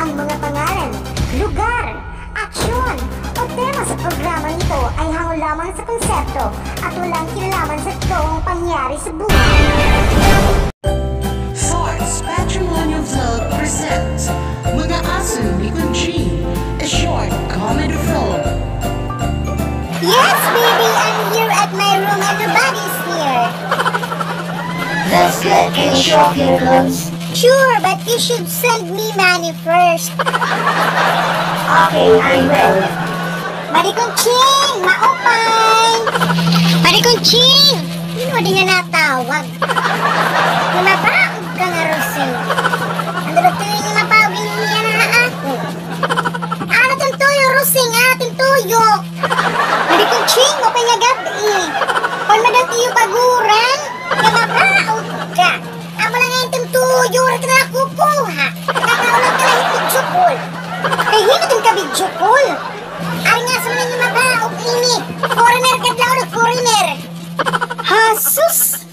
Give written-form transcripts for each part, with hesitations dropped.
Ang mga pangalan, lugar, aksyon o tema sa programa nito ay hango lamang sa konsepto at walang kinalaman sa totoong pangyari sa buhay. Farts Patrimonial Vlog presents Mga Aso ni Kunching, a short comedy film. Yes, baby, I'm here at my room and nobody's here. That's good. Can you show off your clothes? Sure, but you should send me money first. Okay, I will. Marikunching, maupay! Marikunching! Yun mo din na natawag. Lumabaog ka nga, Rosing. Ang dulog-tuloy ni mapawag niya na ako. Ano itong tuyo, Rosing? Ating tuyo! Marikunching, mo kanya gabi. Kung madatiyo paguran, lumabaog ka. Amo lang nga itong tuyo, rito na kukuha. Nakaulang ka lang yung bidyokol. Kaya hinatong ka bidyokol. Ay nga sa mga mabaog ini. Foreigner ka daw na foreigner. Hasus!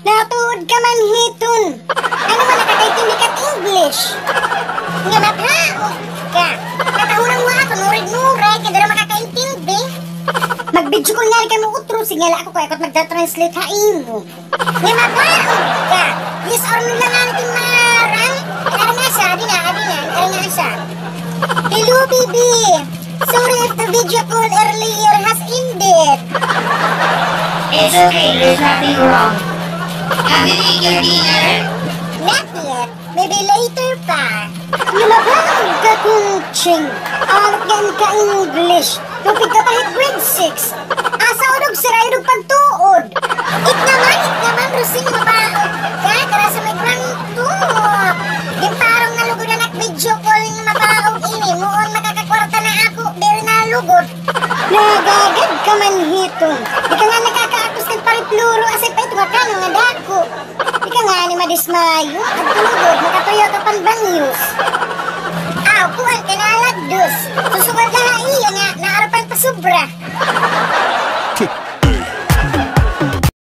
Natuod ka man hiton. Ano man nakakaitindi ka't English? Nga mabaog ka. Katahunang mga kanurig-nurig. Kaya doon makakaintindi. Magbidyo ko nga ka mo utro. Signala ako kaya ka't magta-translate hain mo. Nga mabaog ka. Yes or no lang nga natin marang. Kaya nga siya. Adi nga siya. Hello, baby. Sorry if the video call earlier has ended. It's okay, there's nothing wrong. Have you eaten your dinner? Not yet. Maybe later pa. Lumabaog ka kung ching. Alat gan ka English. Tupig ka pahit grade 6. Asa udog sirayod pagtuod. It naman, Rosing, mabaog ka. Tara sa may grantop. Di parang nalugod na video call ng mabaog ini. Muon makakakwarta na ako. Dere na lugod. Nagagad ka man hitong. Di ka nga nakakaakos ng paripluro. Asay pa ito ka nga dako. Di ka nga ni madismayo. At tulugod, makatuyo ka pan banyos. Aw, kuhan ka na lagdos. Susugad na iya nga, naarapan pa sobra.